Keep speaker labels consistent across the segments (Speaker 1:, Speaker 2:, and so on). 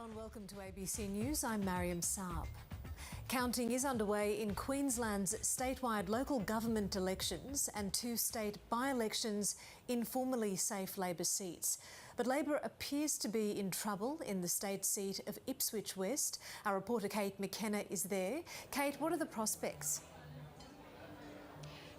Speaker 1: Hello and welcome to ABC News. I'm Mariam Saab. Counting is underway in Queensland's statewide local government elections and 2 state by-elections in formerly safe Labor seats. But Labor appears to be in trouble in the state seat of Ipswich West. Our reporter Kate McKenna is there. Kate, what are the prospects?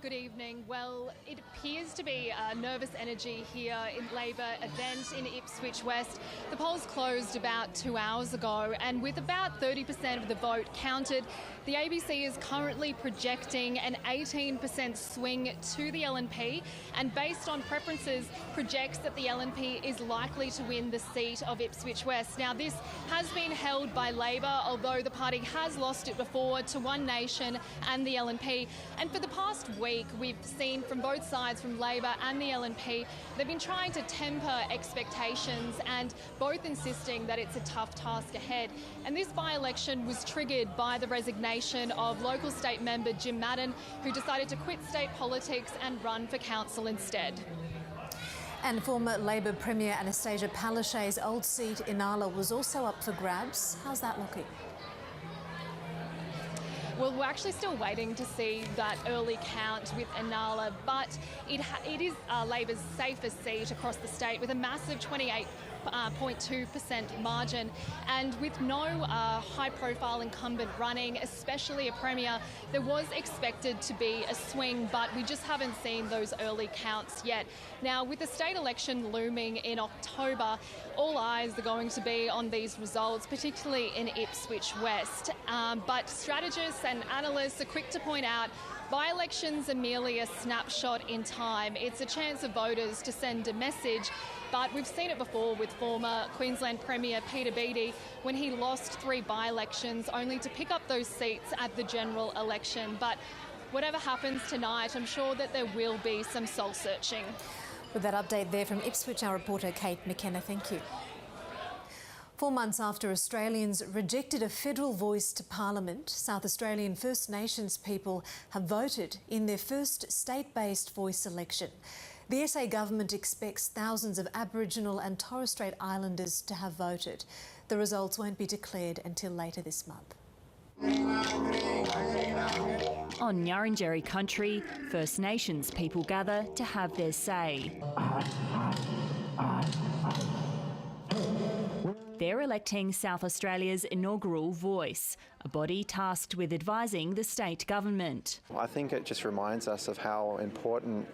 Speaker 2: Good evening. Well, it appears to be nervous energy here in Labor event in Ipswich West. The polls closed about 2 hours ago, and with about 30% of the vote counted, the ABC is currently projecting an 18% swing to the LNP, and based on preferences, projects that the LNP is likely to win the seat of Ipswich West. Now, this has been held by Labor, although the party has lost it before to One Nation and the LNP. And for the past week, we've seen from both sides, from Labor and the LNP, they've been trying to temper expectations and both insisting that it's a tough task ahead. And this by-election was triggered by the resignation of local state member Jim Madden, who decided to quit state politics and run for council instead.
Speaker 1: And former Labor Premier Anastasia Palaszczuk's old seat, Inala, was also up for grabs. How's that looking?
Speaker 2: Well, we're actually still waiting to see that early count with Inala, but it is Labor's safest seat across the state with a massive 28.2% margin, and with no high-profile incumbent running, especially a premier, there was expected to be a swing, but we just haven't seen those early counts yet. Now, with the state election looming in October, all eyes are going to be on these results, particularly in Ipswich West. But strategists and analysts are quick to point out by-elections are merely a snapshot in time. It's a chance of voters to send a message, but we've seen it before with former Queensland Premier Peter Beattie when he lost 3 by-elections only to pick up those seats at the general election. But whatever happens tonight, I'm sure that there will be some soul-searching.
Speaker 1: With that update there from Ipswich, our reporter Kate McKenna, thank you. 4 months after Australians rejected a federal voice to Parliament, South Australian First Nations people have voted in their first state-based voice election. The SA government expects thousands of Aboriginal and Torres Strait Islanders to have voted. The results won't be declared until later this month.
Speaker 3: On Ngarrindjeri country, First Nations people gather to have their say. They're electing South Australia's inaugural Voice, a body tasked with advising the state government.
Speaker 4: I think it just reminds us of how important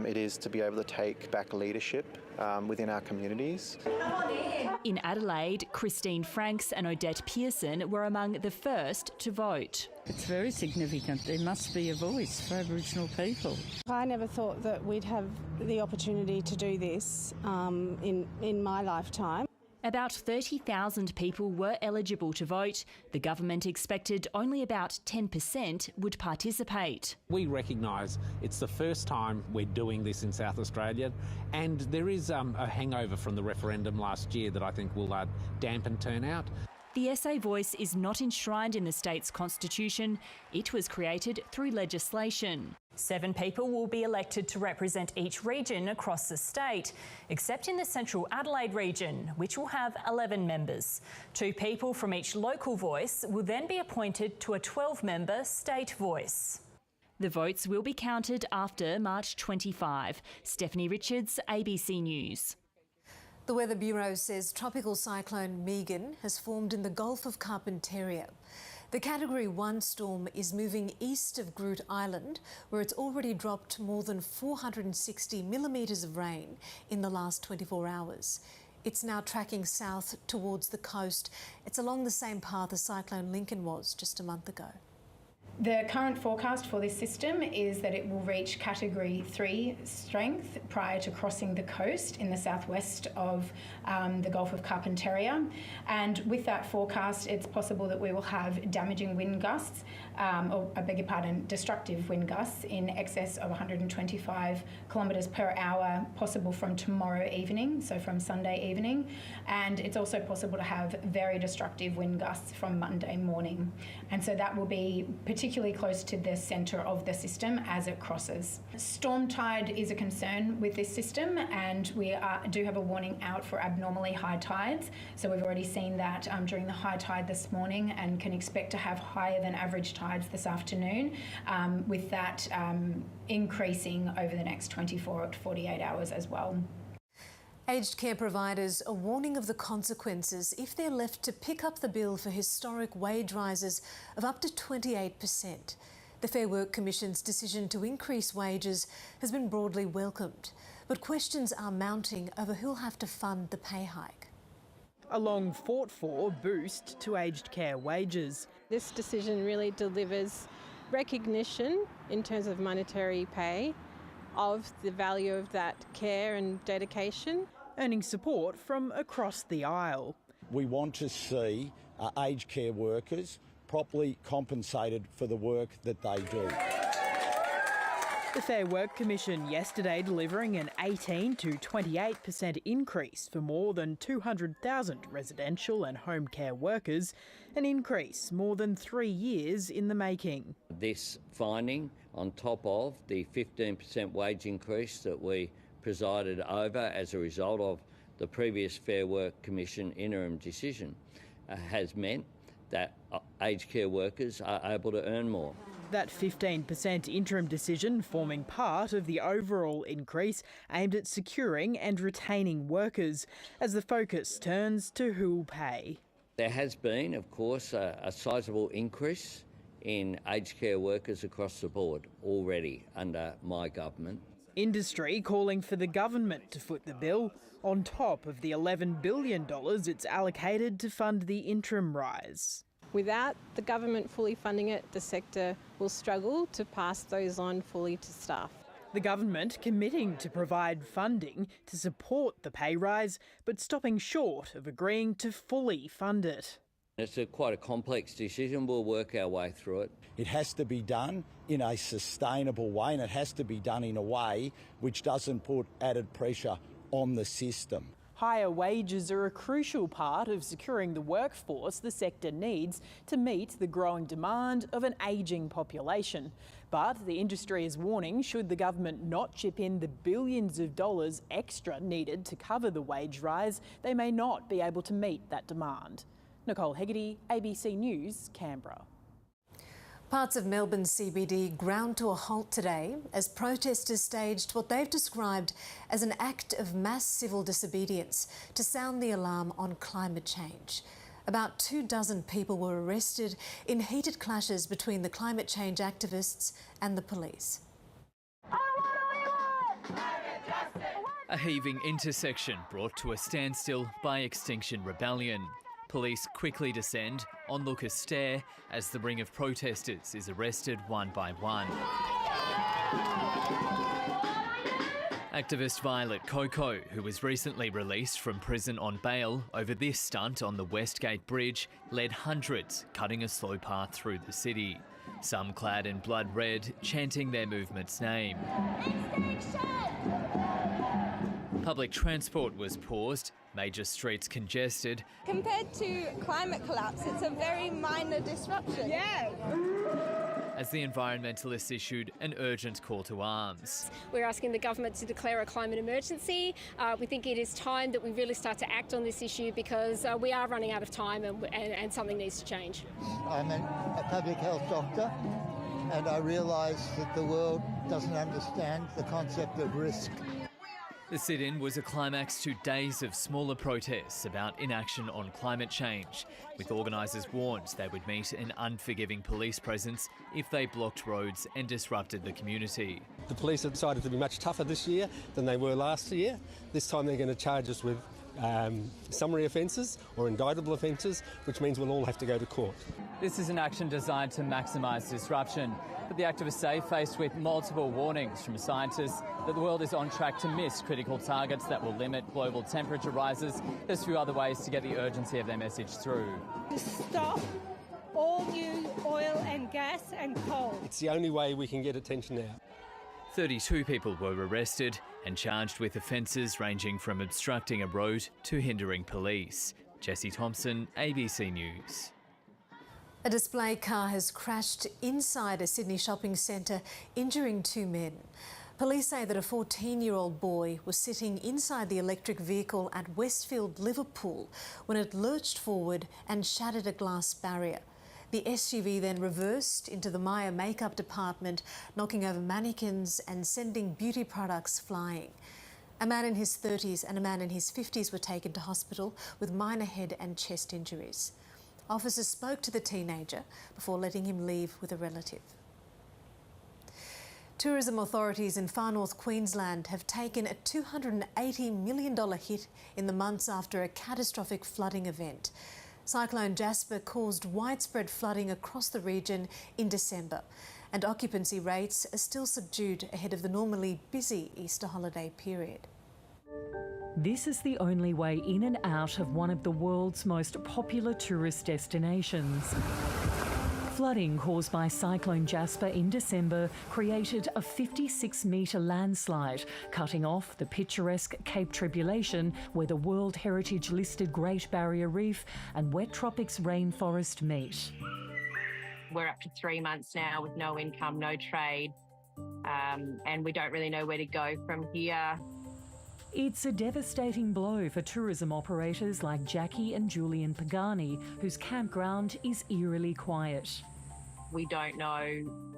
Speaker 4: it is to be able to take back leadership within our communities.
Speaker 3: In Adelaide, Christine Franks and Odette Pearson were among the first to vote.
Speaker 5: It's very significant. There must be a voice for Aboriginal people.
Speaker 6: I never thought that we'd have the opportunity to do this in my lifetime.
Speaker 3: About 30,000 people were eligible to vote. The government expected only about 10% would participate.
Speaker 7: We recognise it's the first time we're doing this in South Australia, and there is a hangover from the referendum last year that I think will dampen turnout.
Speaker 3: The SA Voice is not enshrined in the state's constitution. It was created through legislation. 7 people will be elected to represent each region across the state, except in the Central Adelaide region, which will have 11 members. 2 people from each local voice will then be appointed to a 12-member state voice. The votes will be counted after March 25. Stephanie Richards, ABC News.
Speaker 1: The Weather Bureau says Tropical Cyclone Megan has formed in the Gulf of Carpentaria. The Category 1 storm is moving east of Groote Island, where it's already dropped more than 460 millimetres of rain in the last 24 hours. It's now tracking south towards the coast. It's along the same path as Cyclone Lincoln was just a month ago.
Speaker 8: The current forecast for this system is that it will reach Category 3 strength prior to crossing the coast in the southwest of the Gulf of Carpentaria. And with that forecast, it's possible that we will have damaging wind gusts, destructive wind gusts in excess of 125 kilometres per hour, possible from tomorrow evening, so from Sunday evening. And it's also possible to have very destructive wind gusts from Monday morning. And so that will be particularly particularly close to the centre of the system as it crosses. Storm tide is a concern with this system, and we do have a warning out for abnormally high tides. So we've already seen that during the high tide this morning, and can expect to have higher than average tides this afternoon, with that increasing over the next 24 to 48 hours as well.
Speaker 1: Aged care providers are warning of the consequences if they're left to pick up the bill for historic wage rises of up to 28%. The Fair Work Commission's decision to increase wages has been broadly welcomed, but questions are mounting over who'll have to fund the pay hike.
Speaker 9: A long fought for boost to aged care wages.
Speaker 6: This decision really delivers recognition in terms of monetary pay of the value of that care and dedication.
Speaker 9: Earning support from across the aisle.
Speaker 10: We want to see aged care workers properly compensated for the work that they do.
Speaker 9: The Fair Work Commission yesterday delivering an 18 to 28% increase for more than 200,000 residential and home care workers, an increase more than 3 years in the making.
Speaker 11: This finding, on top of the 15% wage increase that we presided over as a result of the previous Fair Work Commission interim decision, has meant that aged care workers are able to earn more.
Speaker 9: That 15% interim decision forming part of the overall increase aimed at securing and retaining workers as the focus turns to who'll pay.
Speaker 11: There has been, of course, a sizable increase in aged care workers across the board already under my government.
Speaker 9: Industry calling for the government to foot the bill on top of the $11 billion it's allocated to fund the interim rise.
Speaker 6: Without the government fully funding it, the sector will struggle to pass those on fully to staff.
Speaker 9: The government committing to provide funding to support the pay rise, but stopping short of agreeing to fully fund it.
Speaker 11: It's quite a complex decision. We'll work our way through it.
Speaker 10: It has to be done in a sustainable way, and it has to be done in a way which doesn't put added pressure on the system.
Speaker 9: Higher wages are a crucial part of securing the workforce the sector needs to meet the growing demand of an ageing population. But the industry is warning, should the government not chip in the billions of dollars extra needed to cover the wage rise, they may not be able to meet that demand. Nicole Hegarty, ABC News, Canberra.
Speaker 1: Parts of Melbourne CBD ground to a halt today as protesters staged what they've described as an act of mass civil disobedience to sound the alarm on climate change. About 24 people were arrested in heated clashes between the climate change activists and the police.
Speaker 12: A heaving intersection brought to a standstill by Extinction Rebellion. Police quickly descend, onlookers stare as the ring of protesters is arrested one by one. Activist Violet Coco, who was recently released from prison on bail over this stunt on the Westgate Bridge, led hundreds, cutting a slow path through the city. Some clad in blood red, chanting their movement's name. Public transport was paused, major streets congested.
Speaker 13: Compared to climate collapse, it's a very minor disruption.
Speaker 14: Yeah.
Speaker 12: As the environmentalists issued an urgent call to arms.
Speaker 14: We're asking the government to declare a climate emergency. We think it is time that we really start to act on this issue because we are running out of time and something needs to change.
Speaker 15: I'm a public health doctor and I realise that the world doesn't understand the concept of risk.
Speaker 12: The sit-in was a climax to days of smaller protests about inaction on climate change, with organisers warned they would meet an unforgiving police presence if they blocked roads and disrupted the community.
Speaker 16: The police have decided to be much tougher this year than they were last year. This time they're going to charge us with summary offences or indictable offences, which means we'll all have to go to court.
Speaker 12: This is an action designed to maximise disruption, but the activists say, faced with multiple warnings from scientists that the world is on track to miss critical targets that will limit global temperature rises, there's few other ways to get the urgency of their message through.
Speaker 17: Stop all new oil and gas and coal.
Speaker 16: It's the only way we can get attention now.
Speaker 12: 32 people were arrested and charged with offences ranging from obstructing a road to hindering police. Jessie Thompson, ABC News.
Speaker 1: A display car has crashed inside a Sydney shopping centre, injuring 2 men. Police say that a 14-year-old boy was sitting inside the electric vehicle at Westfield, Liverpool, when it lurched forward and shattered a glass barrier. The SUV then reversed into the Maya makeup department, knocking over mannequins and sending beauty products flying. A man in his 30s and a man in his 50s were taken to hospital with minor head and chest injuries. Officers spoke to the teenager before letting him leave with a relative. Tourism authorities in far north Queensland have taken a $280 million hit in the months after a catastrophic flooding event. Cyclone Jasper caused widespread flooding across the region in December, and occupancy rates are still subdued ahead of the normally busy Easter holiday period.
Speaker 3: This is the only way in and out of one of the world's most popular tourist destinations. Flooding caused by Cyclone Jasper in December created a 56-metre landslide, cutting off the picturesque Cape Tribulation where the World Heritage listed Great Barrier Reef and wet tropics rainforest meet.
Speaker 18: We're up to 3 months now with no income, no trade, and we don't really know where to go from here.
Speaker 3: It's a devastating blow for tourism operators like Jackie and Julian Pagani, whose campground is eerily quiet.
Speaker 18: We don't know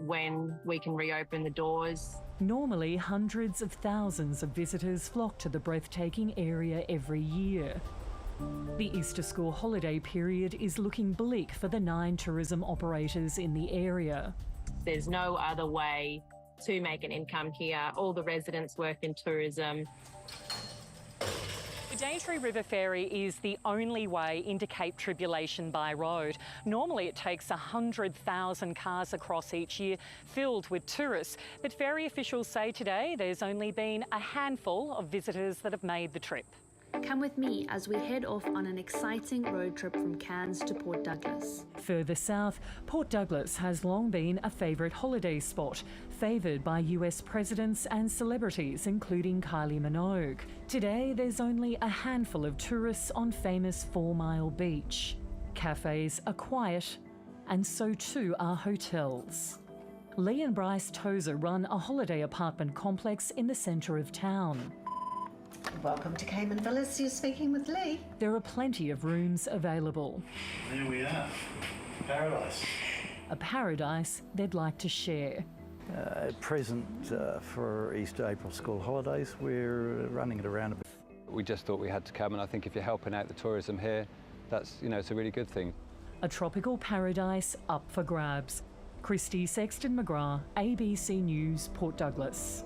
Speaker 18: when we can reopen the doors.
Speaker 3: Normally, hundreds of thousands of visitors flock to the breathtaking area every year. The Easter school holiday period is looking bleak for the 9 tourism operators in the area.
Speaker 18: There's no other way to make an income here. All the residents work in tourism.
Speaker 3: The Daintree River Ferry is the only way into Cape Tribulation by road. Normally it takes 100,000 cars across each year, filled with tourists. But ferry officials say today there's only been a handful of visitors that have made the trip.
Speaker 19: Come with me as we head off on an exciting road trip from Cairns to Port Douglas.
Speaker 3: Further south, Port Douglas has long been a favourite holiday spot, favoured by US presidents and celebrities, including Kylie Minogue. Today, there's only a handful of tourists on famous 4 Mile Beach. Cafes are quiet, and so too are hotels. Lee and Bryce Tozer run a holiday apartment complex in the centre of town.
Speaker 20: Welcome to Cayman Villas. You're speaking with Lee.
Speaker 3: There are plenty of rooms available.
Speaker 21: There we are. Paradise.
Speaker 3: A paradise they'd like to share.
Speaker 22: At present, for Easter, April school holidays, we're running it around a bit.
Speaker 23: We just thought we had to come, and I think if you're helping out the tourism here, that's, it's a really good thing.
Speaker 3: A tropical paradise up for grabs. Christy Sexton McGrath, ABC News, Port Douglas.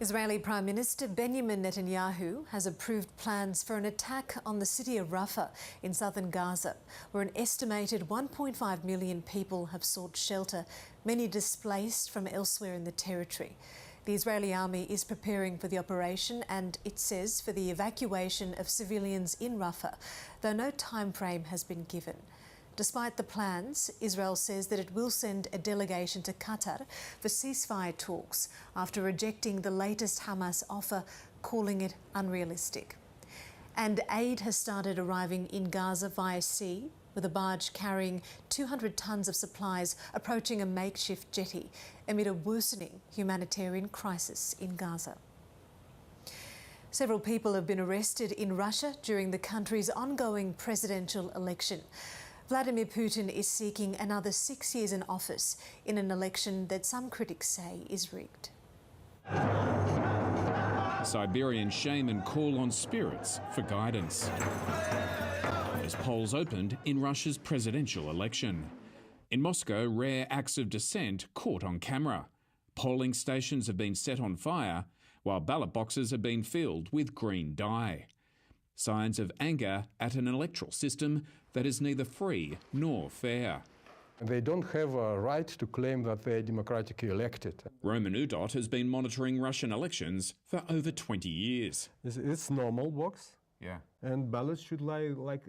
Speaker 1: Israeli Prime Minister Benjamin Netanyahu has approved plans for an attack on the city of Rafah in southern Gaza, where an estimated 1.5 million people have sought shelter, many displaced from elsewhere in the territory. The Israeli army is preparing for the operation and, it says, for the evacuation of civilians in Rafah, though no time frame has been given. Despite the plans, Israel says that it will send a delegation to Qatar for ceasefire talks after rejecting the latest Hamas offer, calling it unrealistic. And aid has started arriving in Gaza via sea, with a barge carrying 200 tonnes of supplies approaching a makeshift jetty amid a worsening humanitarian crisis in Gaza. Several people have been arrested in Russia during the country's ongoing presidential election. Vladimir Putin is seeking another 6 years in office in an election that some critics say is rigged.
Speaker 24: Siberian shaman call on spirits for guidance as polls opened in Russia's presidential election. In Moscow, rare acts of dissent caught on camera. Polling stations have been set on fire, while ballot boxes have been filled with green dye. Signs of anger at an electoral system that is neither free nor fair.
Speaker 25: They don't have a right to claim that they're democratically elected.
Speaker 24: Roman Udot has been monitoring Russian elections for over 20 years.
Speaker 25: It's normal box.
Speaker 24: Yeah.
Speaker 25: And ballots should lay like